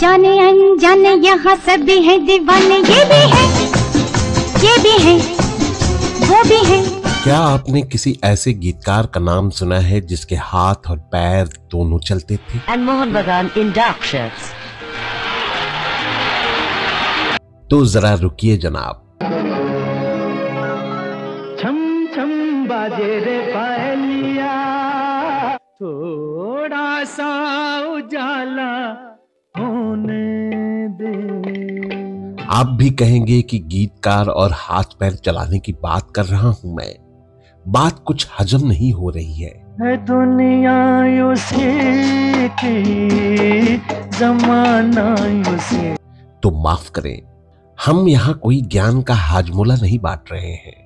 जाने अनजाने यहाँ सभी है दीवाने, ये भी है, ये भी है, वो भी है। क्या आपने किसी ऐसे गीतकार का नाम सुना है जिसके हाथ और पैर दोनों चलते थे? And Mohan Bagan in dark shirts. तो जरा रुकिए जनाब। छम छम बाजे रे पायलिया, थोड़ा सा उजाला होने दे। आप भी कहेंगे कि गीतकार और हाथ पैर चलाने की बात कर रहा हूं मैं, बात कुछ हजम नहीं हो रही है। दुनिया उसी की, जमाना उसी। तो माफ करें, हम यहाँ कोई ज्ञान का हाजमोला नहीं बांट रहे हैं।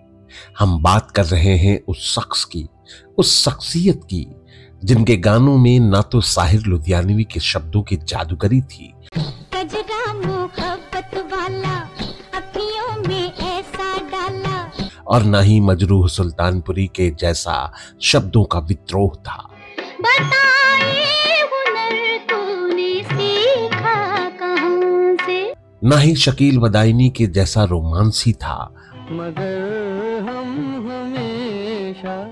हम बात कर रहे हैं उस शख्स की, उस शख्सियत की, जिनके गानों में ना तो साहिर लुधियानवी के शब्दों की जादूगरी थी, कजरा मोहब्बत वाला अखियों में ऐसा डाला, और ना ही मजरूह सुल्तानपुरी के जैसा शब्दों का विद्रोह था। बताइए हुनर तूने सीखा कहाँ से, ना ही शकील बदायनी के जैसा रोमांसी था, मगर हम हमेशा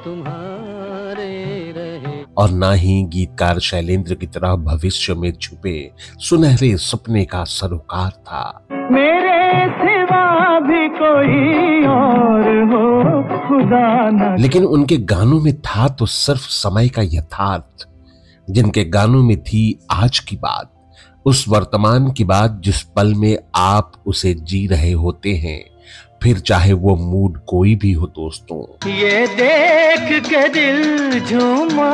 तुम्हारे रहे। और ना ही गीतकार शैलेंद्र की तरह भविष्य में छुपे सुनहरे सपने का सरोकार था। मेरे सिवा भी कोई और हो खुदा न। लेकिन उनके गानों में था तो सिर्फ समय का यथार्थ, जिनके गानों में थी आज की बात, उस वर्तमान की बात जिस पल में आप उसे जी रहे होते हैं, फिर चाहे वो मूड कोई भी हो दोस्तों। ये देख के दिल झूमा,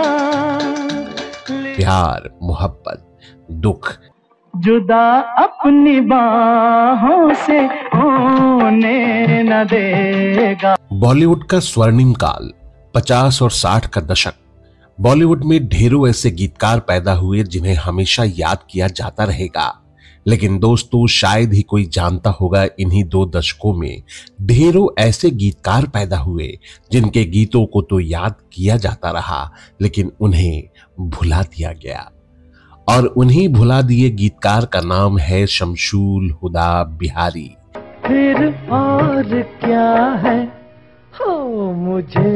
प्यार, मोहब्बत, दुख, जुदा अपनी बाहों से होने न देगा। बॉलीवुड का स्वर्णिम काल 50 और 60 का दशक। बॉलीवुड में ढेरों ऐसे गीतकार पैदा हुए जिन्हें हमेशा याद किया जाता रहेगा। लेकिन दोस्तों, शायद ही कोई जानता होगा, इन्हीं 2 दशकों में ढेरों ऐसे गीतकार पैदा हुए जिनके गीतों को तो याद किया जाता रहा, लेकिन उन्हें भुला दिया गया। और उन्हीं भुला दिए गीतकार का नाम है शमशूल हुदा बिहारी। फिर और क्या है हो मुझे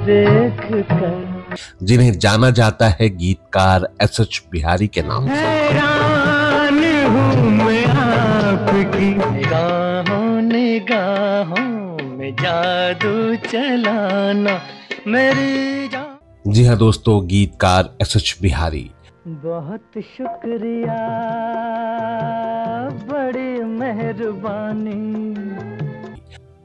देख कर, जिन्हें जाना जाता है गीतकार एसएच बिहारी के नाम से। हैरान हूँ मैं आपकी निगाहों निगाहों में जादू चलाना मेरी जान। जी हाँ दोस्तों, गीतकार एसएच बिहारी। बहुत शुक्रिया, बड़ी मेहरबानी।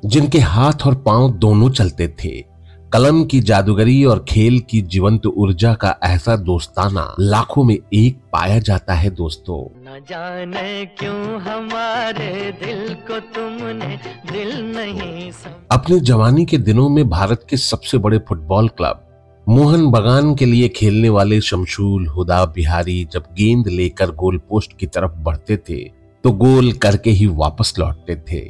जिनके हाथ और पांव दोनों चलते थे, कलम की जादूगरी और खेल की जीवंत ऊर्जा का ऐसा दोस्ताना लाखों में एक पाया जाता है दोस्तों। न जाने क्यों हमारे दिल को तुमने दिल नहीं समझा। अपनी जवानी के दिनों में भारत के सबसे बड़े फुटबॉल क्लब मोहन बगान के लिए खेलने वाले शमशूल हुदा बिहारी जब गेंद लेकर गोल पोस्ट की तरफ बढ़ते थे तो गोल करके ही वापस लौटते थे।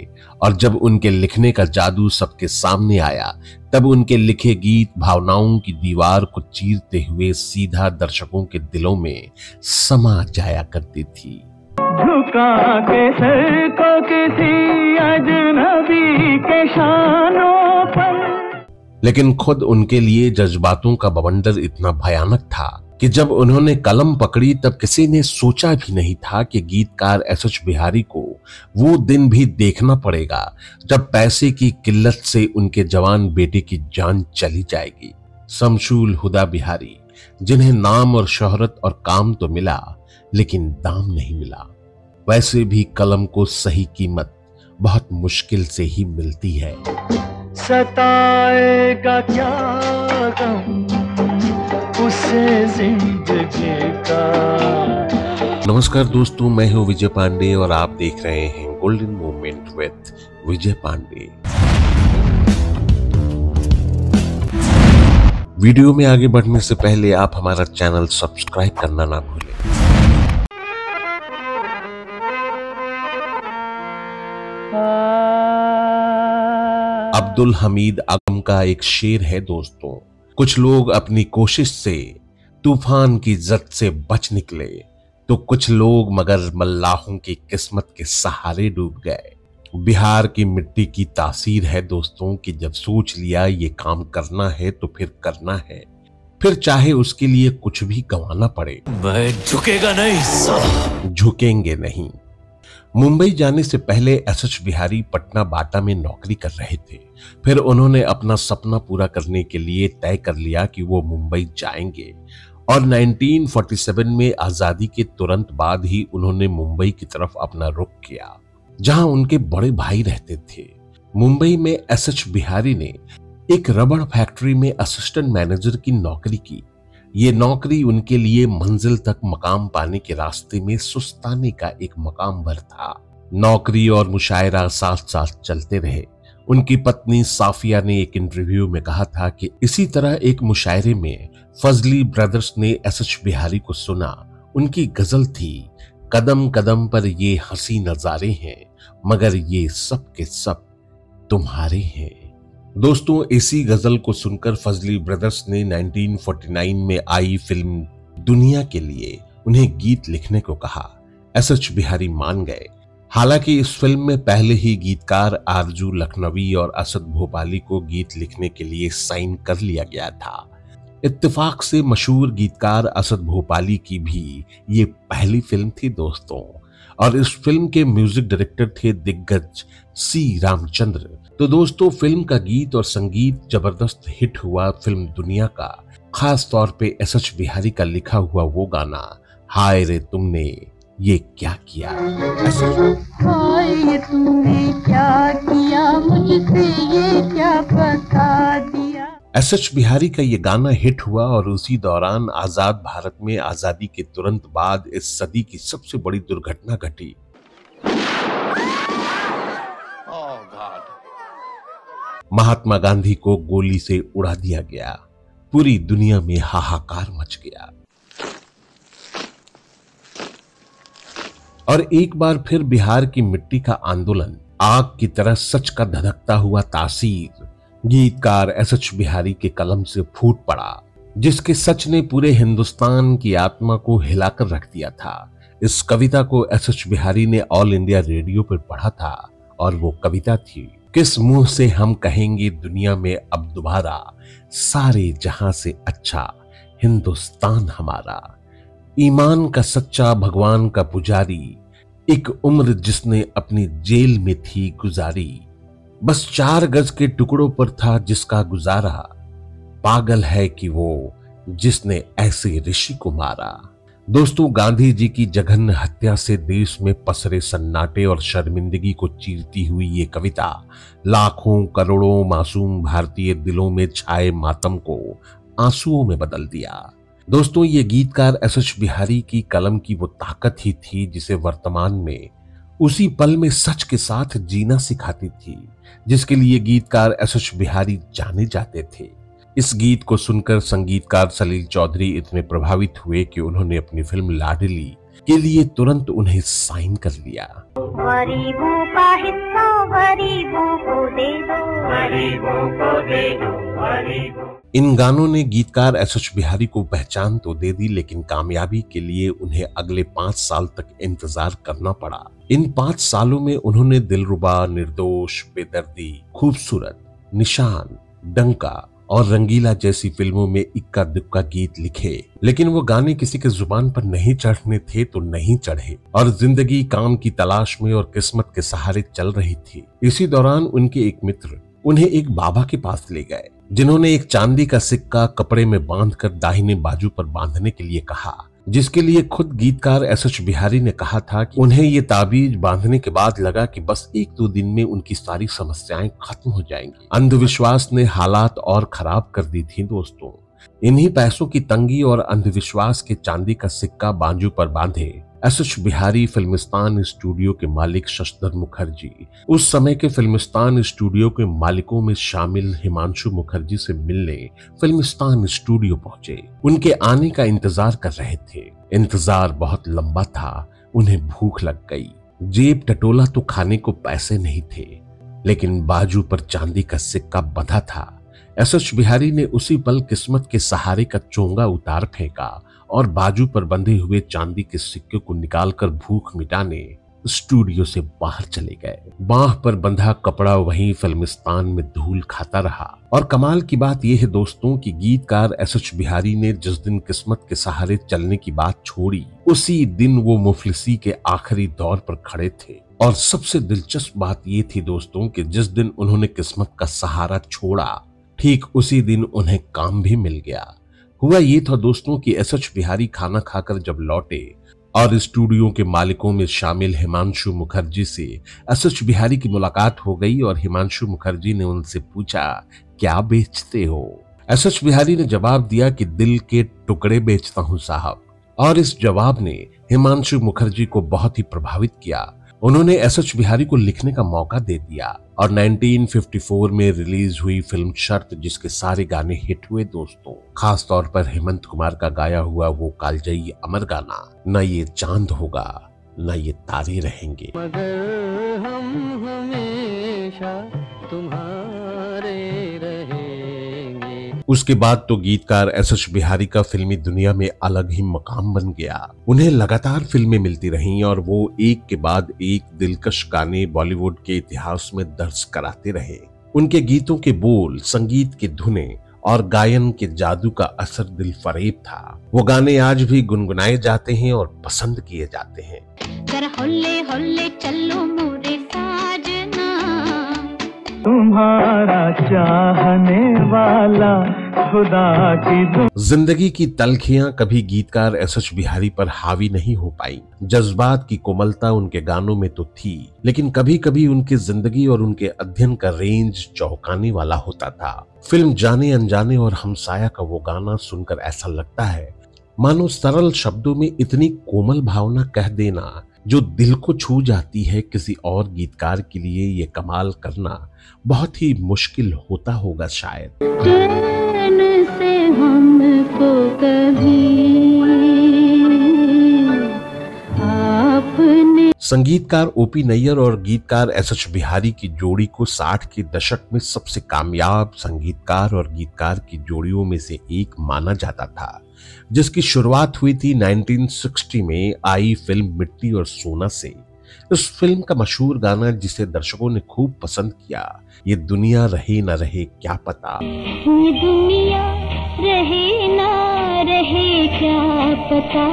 और जब उनके लिखने का जादू सबके सामने आया, तब उनके लिखे गीत भावनाओं की दीवार को चीरते हुए सीधा दर्शकों के दिलों में समा जाया करती थी। झुका के सर को किसी अजनबी के शानों पर। लेकिन खुद उनके लिए जज्बातों का बवंडर इतना भयानक था कि जब उन्होंने कलम पकड़ी तब किसी ने सोचा भी नहीं था कि गीतकार एसएच बिहारी को वो दिन भी देखना पड़ेगा जब पैसे की किल्लत से उनके जवान बेटे की जान चली जाएगी। शमशूल हुदा बिहारी, जिन्हें नाम और शोहरत और काम तो मिला लेकिन दाम नहीं मिला। वैसे भी कलम को सही कीमत बहुत मुश्किल से ही मिलती है। सताएगा क्या गम उसे जिंदगी का। नमस्कार दोस्तों, मैं हूं विजय पांडे और आप देख रहे हैं golden moment with Vijay Pandey. Video में आगे बढ़ने से पहले आप हमारा चैनल सब्सक्राइब करना ना भूलें। अब्दुल हमीद आगम का एक शेर है दोस्तों, कुछ लोग अपनी कोशिश से तूफान की जद से बच निकले, तो कुछ लोग मगर मल्लाहों की किस्मत के सहारे डूब गए। बिहार की मिट्टी की तासीर है दोस्तों कि जब सोच लिया ये काम करना है तो फिर करना है, फिर चाहे उसके लिए कुछ भी गंवाना पड़े। मैं झुकेगा नहीं साला। झुकेंगे नहीं। मुंबई जाने से एस एच बिहारी पटना बाटा में नौकरी कर रहे थे। फिर उन्होंने अपना सपना पूरा करने के लिए तय कर लिया कि वो मुंबई जाएंगे और 1947 में आजादी के तुरंत बाद ही उन्होंने मुंबई की तरफ अपना रुख किया, जहां उनके बड़े भाई रहते थे। मुंबई में एस एच बिहारी ने एक रबड़ फैक्ट्री में असिस्टेंट मैनेजर की नौकरी की। ये नौकरी उनके लिए मंजिल तक मकाम पाने के रास्ते में सुस्ताने का एक मकाम भर था। नौकरी और मुशायरा साथ साथ चलते रहे। उनकी पत्नी साफिया ने एक इंटरव्यू में कहा था कि इसी तरह एक मुशायरे में फजली ब्रदर्स ने एस एच बिहारी को सुना। उनकी गजल थी, कदम कदम पर ये हंसी नजारे हैं मगर ये सब के सब तुम्हारे हैं। दोस्तों, इसी गजल को सुनकर फजली ब्रदर्स ने 1949 में आई फिल्म दुनिया के लिए उन्हें गीत लिखने को कहा। एस एच बिहारी मान गए। हालांकि इस फिल्म में पहले ही गीतकार आरजू लखनवी और असद भोपाली को गीत लिखने के लिए साइन कर लिया गया था। इत्तेफाक से मशहूर गीतकार असद भोपाली की भी ये पहली फिल्म थी दोस्तों, और इस फिल्म के म्यूजिक डायरेक्टर थे दिग्गज सी रामचंद्र। तो दोस्तों, फिल्म का गीत और संगीत जबरदस्त हिट हुआ फिल्म दुनिया का, खास तौर पे एस एच बिहारी का लिखा हुआ वो गाना हाय रे तुमने ये क्या किया। हाय ये तुमने क्या किया, मुझसे ये क्या बता दिया। एस एच बिहारी का ये गाना हिट हुआ और उसी दौरान आजाद भारत में आजादी के तुरंत बाद इस सदी की सबसे बड़ी दुर्घटना घटी। महात्मा गांधी को गोली से उड़ा दिया गया। पूरी दुनिया में हाहाकार मच गया और एक बार फिर बिहार की मिट्टी का आंदोलन आग की तरह सच का धधकता हुआ तासीर गीतकार एस एच बिहारी के कलम से फूट पड़ा, जिसके सच ने पूरे हिंदुस्तान की आत्मा को हिलाकर रख दिया था। इस कविता को एस एच बिहारी ने ऑल इंडिया रेडियो पर पढ़ा था और वो कविता थी, किस मुंह से हम कहेंगे दुनिया में अब दोबारा, सारे जहां से अच्छा हिंदुस्तान हमारा। ईमान का सच्चा भगवान का पुजारी, एक उम्र जिसने अपनी जेल में थी गुजारी, बस 4 गज के टुकड़ों पर था जिसका गुजारा, पागल है कि वो जिसने ऐसे ऋषि को मारा। दोस्तों, गांधी जी की जघन्य हत्या से देश में पसरे सन्नाटे और शर्मिंदगी को चीरती हुई ये कविता लाखों करोड़ों मासूम भारतीय दिलों में छाए मातम को आंसुओं में बदल दिया। दोस्तों, ये गीतकार एस एच बिहारी की कलम की वो ताकत ही थी जिसे वर्तमान में उसी पल में सच के साथ जीना सिखाती थी, जिसके लिए गीतकार एस एच बिहारी जाने जाते थे। इस गीत को सुनकर संगीतकार सलील चौधरी इतने प्रभावित हुए कि उन्होंने अपनी फिल्म लाडली के लिए तुरंत उन्हें साइन कर लिया। गरीबों का हिस्सा गरीबों को दे दो, गरीबों को दे दो, गरीबों। इन गानों ने गीतकार एस एच बिहारी को पहचान तो दे दी, लेकिन कामयाबी के लिए उन्हें अगले 5 साल तक इंतजार करना पड़ा। इन 5 सालों में उन्होंने दिलरुबा, निर्दोष, बेदर्दी, खूबसूरत, निशान, डंका और रंगीला जैसी फिल्मों में इक्का दुक्का गीत लिखे, लेकिन वो गाने किसी के जुबान पर नहीं चढ़ने थे तो नहीं चढ़े और जिंदगी काम की तलाश में और किस्मत के सहारे चल रही थी। इसी दौरान उनके एक मित्र उन्हें एक बाबा के पास ले गए, जिन्होंने एक चांदी का सिक्का कपड़े में बांधकर दाहिने बाजू पर बांधने के लिए कहा, जिसके लिए खुद गीतकार एस एच बिहारी ने कहा था कि उन्हें ये ताबीज बांधने के बाद लगा कि बस 1-2 दिन में उनकी सारी समस्याएं खत्म हो जाएंगी। अंधविश्वास ने हालात और खराब कर दी थी दोस्तों। इन्हीं पैसों की तंगी और अंधविश्वास के चांदी का सिक्का बाजू पर बांधे S H Bihari Filmistan studio के मालिक शशधर मुखर्जी, उस समय के फिल्मिस्तान स्टूडियो के मालिकों में शामिल हिमांशु मुखर्जी से मिलने फिल्मिस्तान स्टूडियो पहुंचे। उनके आने का इंतजार कर रहे थे। इंतजार बहुत लंबा था। उन्हें भूख लग गई। जेब टटोला तो खाने को पैसे नहीं थे, लेकिन बाजू पर चांदी का सिक्का बंधा था। एस एच बिहारी ने उसी पल किस्मत के सहारे का चोंगा उतार फेंका और बाजू पर बंधे हुए चांदी के सिक्के को निकालकर भूख मिटाने स्टूडियो से बाहर चले गए। बांह पर बंधा कपड़ा वहीं फिल्मिस्तान में धूल खाता रहा। और कमाल की बात यह है दोस्तों कि गीतकार एसएच बिहारी ने जिस दिन किस्मत के सहारे चलने की बात छोड़ी, उसी दिन वो मुफलिसी के आखिरी दौर पर खड़े थे। और सबसे दिलचस्प बात यह थी दोस्तों कि जिस दिन उन्होंने किस्मत का सहारा छोड़ा, ठीक उसी दिन उन्हें काम भी मिल गया। हुआ ये था दोस्तों कि एसएच बिहारी खाना खाकर जब लौटे और स्टूडियो के मालिकों में शामिल हिमांशु मुखर्जी से एसएच बिहारी की मुलाकात हो गई और हिमांशु मुखर्जी ने उनसे पूछा, क्या बेचते हो? एसएच बिहारी ने जवाब दिया कि दिल के टुकड़े बेचता हूं साहब। और इस जवाब ने हिमांशु मुखर्जी को बहुत ही प्रभावित किया। उन्होंने एसएच बिहारी को लिखने का मौका दे दिया और 1954 में रिलीज हुई फिल्म शर्त, जिसके सारे गाने हिट हुए दोस्तों। खास तौर पर हेमंत कुमार का गाया हुआ वो कालजयी अमर गाना, न ये चांद होगा न ये तारे रहेंगे। मगर हम हमेशा तुम्हारे रहेंगे। उसके बाद तो गीतकार एसएच बिहारी का फिल्मी दुनिया में अलग ही मकाम बन गया। उन्हें लगातार फिल्में मिलती रहीं और वो एक के बाद एक दिलकश गाने बॉलीवुड के इतिहास में दर्ज कराते रहे। उनके गीतों के बोल, संगीत की धुनें और गायन के जादू का असर दिल फरेब था। वो गाने आज भी गुनगुनाए जाते हैं और पसंद किए जाते हैं। जरा होले होले चलो मोरे साजना, तुम्हारा चाहने वाला खुदा की जिंदगी की तलखियां कभी गीतकार एसएच बिहारी पर हावी नहीं हो पाई। जज्बात की कोमलता उनके गानों में तो थी, लेकिन कभी कभी उनकी जिंदगी और उनके अध्ययन का रेंज चौंकाने वाला होता था। फिल्म जाने अनजाने और हमसाया का वो गाना सुनकर ऐसा लगता है मानो सरल शब्दों में इतनी कोमल भावना कह देना जो दिल को छू जाती है। किसी और गीतकार के लिए ये कमाल करना बहुत ही मुश्किल होता होगा शायद। चैन से हमको कभी आपने। संगीतकार ओपी नैयर और गीतकार एसएच बिहारी की जोड़ी को 60 के दशक में सबसे कामयाब संगीतकार और गीतकार की जोड़ियों में से एक माना जाता था, जिसकी शुरुआत हुई थी 1960 में आई फिल्म मिट्टी और सोना से। इस फिल्म का मशहूर गाना जिसे दर्शकों ने खूब पसंद किया, ये दुनिया रहे न रहे क्या पता। ये दुनिया रहे ना रहे क्या पता।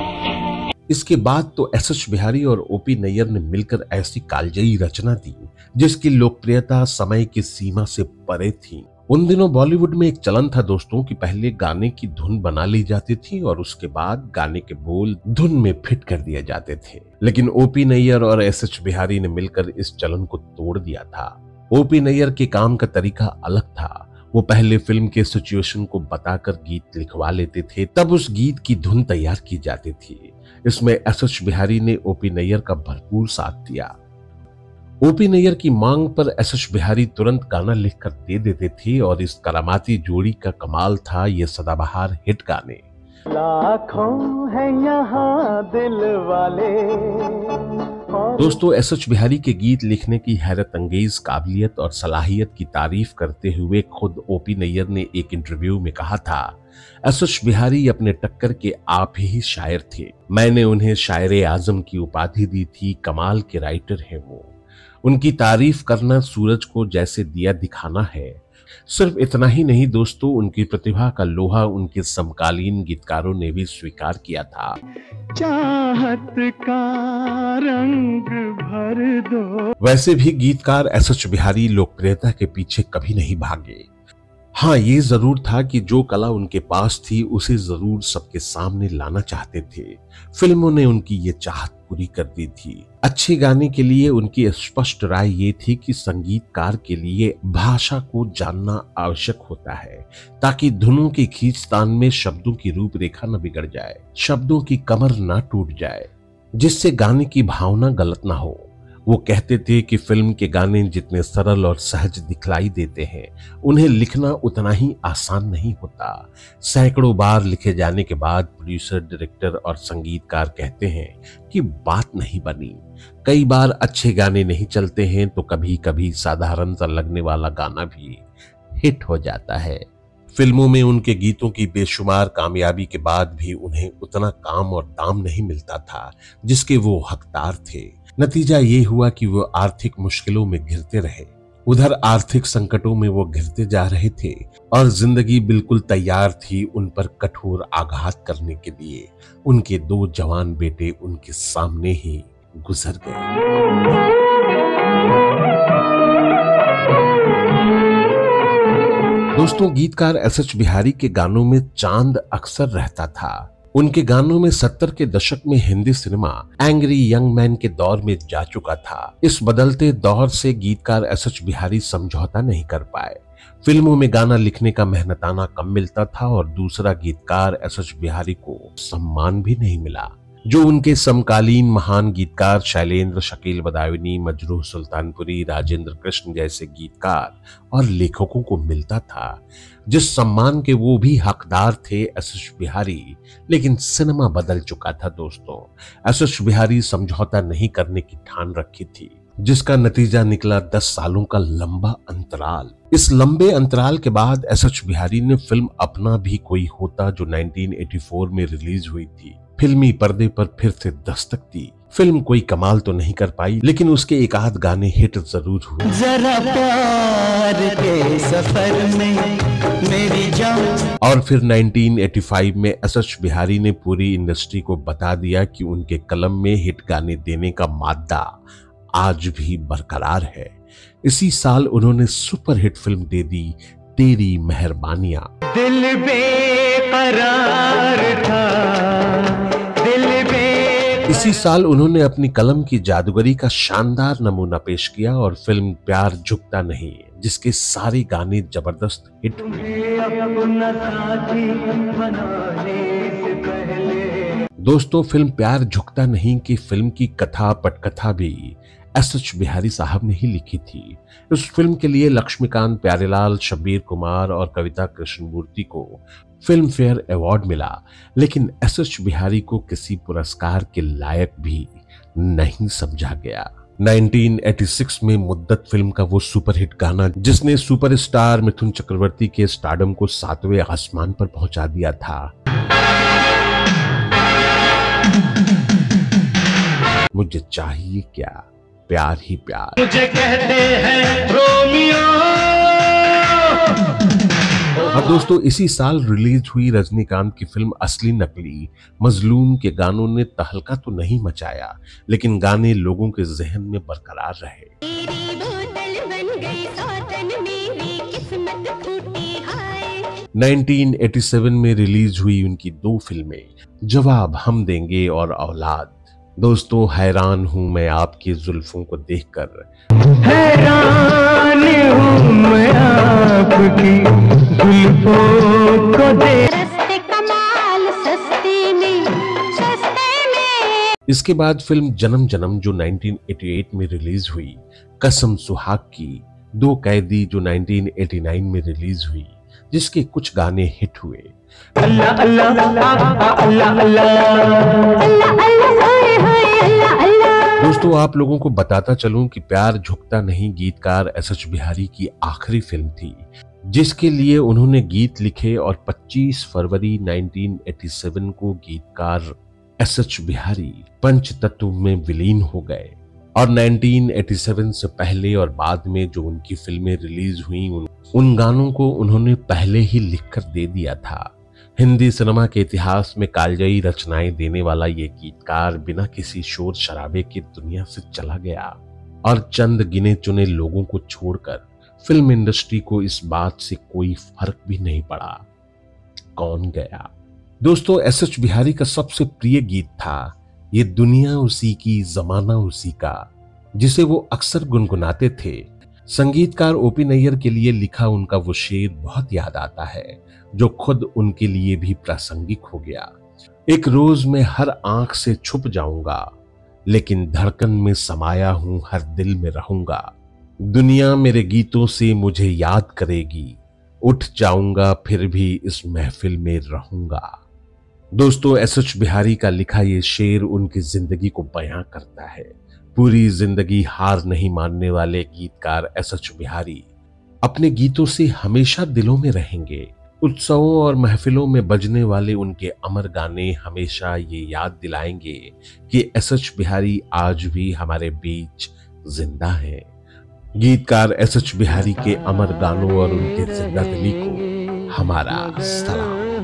इसके बाद तो एसएच बिहारी और ओपी नैयर ने मिलकर ऐसी कालजयी रचना दी जिसकी लोकप्रियता समय की सीमा से परे थी। उन दिनों बॉलीवुड में एक चलन था दोस्तों कि पहले गाने की धुन बना ली जाती थी और उसके बाद गाने के बोल धुन में फिट कर दिए जाते थे। लेकिन ओपी नैयर और एसएच बिहारी ने मिलकर इस चलन को तोड़ दिया था। ओपी नैयर के काम का तरीका अलग था। वो पहले फिल्म के सिचुएशन को बताकर गीत लिखवा लेते थे, तब उस गीत की धुन तैयार की जाती थी। इसमें एसएच बिहारी ने ओपी नैयर का भरपूर साथ दिया। ओपी नैयर की मांग पर एसएच बिहारी तुरंत गाना लिखकर दे देते थे और इस करामाती जोड़ी का कमाल था ये सदाबहार हिट गाने। लाखों है यहाँ दिल वाले। दोस्तों, एसएच बिहारी के गीत लिखने की हैरत अंगेज काबिलियत और सलाहियत की तारीफ करते हुए खुद ओपी नैयर ने एक इंटरव्यू में कहा था, एसएच बिहारी अपने टक्कर के आप ही शायर थे। मैंने उन्हें शायरे आजम की उपाधि दी थी। कमाल के राइटर हैं वो। उनकी तारीफ करना सूरज को जैसे दिया दिखाना है। सिर्फ इतना ही नहीं दोस्तों, उनकी प्रतिभा का लोहा उनके समकालीन गीतकारों ने भी स्वीकार किया था। चाहत का रंग भर दो। वैसे भी गीतकार एसएच बिहारी लोकप्रियता के पीछे कभी नहीं भागे। हाँ, ये जरूर था कि जो कला उनके पास थी उसे जरूर सबके सामने लाना चाहते थे। फिल्मों ने उनकी ये चाहत पूरी कर दी थी। अच्छे गाने के लिए उनकी स्पष्ट राय ये थी कि संगीतकार के लिए भाषा को जानना आवश्यक होता है ताकि धुनों की खींचतान में शब्दों की रूपरेखा न बिगड़ जाए, शब्दों की कमर ना टूट जाए, जिससे गाने की भावना गलत ना हो। वो कहते थे कि फिल्म के गाने जितने सरल और सहज दिखलाई देते हैं, उन्हें लिखना उतना ही आसान नहीं होता। सैकड़ों बार लिखे जाने के बाद प्रोड्यूसर, डायरेक्टर और संगीतकार कहते हैं कि बात नहीं बनी। कई बार अच्छे गाने नहीं चलते हैं तो कभी कभी साधारण सा लगने वाला गाना भी हिट हो जाता है। फिल्मों में उनके गीतों की बेशुमार कामयाबी के बाद भी उन्हें उतना काम और दाम नहीं मिलता था जिसके वो हकदार थे। नतीजा ये हुआ कि वो आर्थिक मुश्किलों में घिरते रहे। उधर आर्थिक संकटों में वो घिरते जा रहे थे और जिंदगी बिल्कुल तैयार थी उन पर कठोर आघात करने के लिए। उनके 2 जवान बेटे उनके सामने ही गुजर गए। दोस्तों, गीतकार एसएच बिहारी के गानों में चांद अक्सर रहता था। उनके गानों में 70 के दशक में Hindi cinema angry young man के दौर में जा चुका था। इस बदलते दौर से गीतकार एसएच बिहारी समझौता नहीं कर पाए। फिल्मों में गाना लिखने का मेहनताना कम मिलता था और दूसरा, गीतकार एसएच बिहारी को सम्मान भी नहीं मिला जो उनके समकालीन महान गीतकार शैलेंद्र, शकील बदायूनी, मजरूह सुल्तानपुरी, राजेंद्र कृष्ण जैसे गीतकार और लेखकों को मिलता था। जिस सम्मान के वो भी हकदार थे एसएच बिहारी, लेकिन सिनेमा बदल चुका था। दोस्तों, एसएच बिहारी समझौता नहीं करने की ठान रखी थी, जिसका नतीजा निकला 10 सालों का लंबा अंतराल। इस लंबे अंतराल के बाद एसएच बिहारी ने फिल्म अपना भी कोई होता जो 1984 में रिलीज हुई थी, फिल्मी पर्दे पर फिर से दस्तक दी। फिल्म कोई कमाल तो नहीं कर पाई, लेकिन उसके एक आध गाने हिट जरूर हुए। जरा प्यार के सफर में मेरी जान। और फिर 1985 में एसएच बिहारी ने पूरी इंडस्ट्री को बता दिया कि उनके कलम में हिट गाने देने का मादा आज भी बरकरार है। इसी साल उन्होंने सुपरहिट फिल्म दे दी तेरी मेहरबानियां। दिल बेकरार था, दिल इसी साल उन्होंने अपनी कलम की जादूगरी का शानदार नमूना पेश किया और फिल्म प्यार झुकता नहीं, जिसके सारे गाने जबरदस्त हिट हुए। दोस्तों, फिल्म प्यार झुकता नहीं की फिल्म की कथा पटकथा भी एसएच बिहारी साहब ने ही लिखी थी। इस फिल्म के लिए लक्ष्मीकांत प्यारेलाल, शब्बीर कुमार और कविता कृष्णमूर्ति को फिल्म फेयर अवार्ड मिला, लेकिन एसएच बिहारी को किसी पुरस्कार के लायक भी नहीं समझा गया। 1986 में मुद्दत फिल्म का वो सुपरहिट गाना जिसने सुपरस्टार मिथुन चक्रवर्ती के स्टारडम को 7वें आसमान पर पहुंचा दिया था, मुझे चाहिए क्या प्यार ही प्यार। मुझे कहते हैं रोमियो। और दोस्तों, इसी साल रिलीज हुई रजनीकांत की फिल्म असली नकली मजलूम के गानों ने तहलका तो नहीं मचाया, लेकिन गाने लोगों के जहन में बरकरार रहे। तेरी बोतल बन गई सौतन मेरी किस्मत फूटी हाय। 1987 में रिलीज हुई उनकी 2 फिल्में जवाब हम देंगे और औलाद। दोस्तों, हैरान हूं मैं आपकी जुल्फों को देखकर, हैरान हूँ मैं आपकी जुल्फों को देख। रस्ते कमाल सस्ते में सस्ते में। इसके बाद फिल्म जन्म जन्म जो 1988 में रिलीज हुई, कसम सुहाग की, 2 कैदी जो 1989 में रिलीज हुई, जिसके कुछ गाने हिट हुए। अल्लाह अल्लाह अल्लाह अल्लाह अल्लाह। दोस्तों, आप लोगों को बताता चलूं कि प्यार झुकता नहीं गीतकार एसएच बिहारी की आखिरी फिल्म थी, जिसके लिए उन्होंने गीत लिखे और 25 फरवरी 1987 को गीतकार एसएच बिहारी पंचतत्व में विलीन हो गए। और 1987 से पहले और बाद में जो उनकी फिल्में रिलीज हुई, उन गानों को उन्होंने पहले ही लिखकर दे दिया था। हिंदी सिनेमा के इतिहास में कालजयी रचनाएं देने वाला ये गीतकार बिना किसी शोर शराबे की दुनिया से चला गया और चंद गिने चुने लोगों को छोड़कर फिल्म इंडस्ट्री को इस बात से कोई फर्क भी नहीं पड़ा कौन गया। दोस्तों, एसएच बिहारी का सबसे प्रिय गीत था ये दुनिया उसी की जमाना उसी का, जिसे वो अक्सर गुनगुनाते थे। संगीतकार ओपी नैयर के लिए लिखा उनका वो शेर बहुत याद आता है, जो खुद उनके लिए भी प्रासंगिक हो गया। एक रोज मैं हर आंख से छुप जाऊंगा, लेकिन धड़कन में समाया हूं, हर दिल में रहूंगा। दुनिया मेरे गीतों से मुझे याद करेगी, उठ जाऊंगा फिर भी इस महफिल में रहूंगा। दोस्तों, एसएच बिहारी का लिखा ये शेर उनकी जिंदगी को बयां करता है। पूरी जिंदगी हार नहीं मानने वाले गीतकार एसएच बिहारी अपने गीतों से हमेशा दिलों में रहेंगे। उत्सवों और महफिलों में बजने वाले उनके अमर गाने हमेशा ये याद दिलाएंगे कि एसएच बिहारी आज भी हमारे बीच जिंदा हैं। गीतकार एसएच बिहारी के अमर गानों और उनके जिंदा दिली को हमारा सलाम।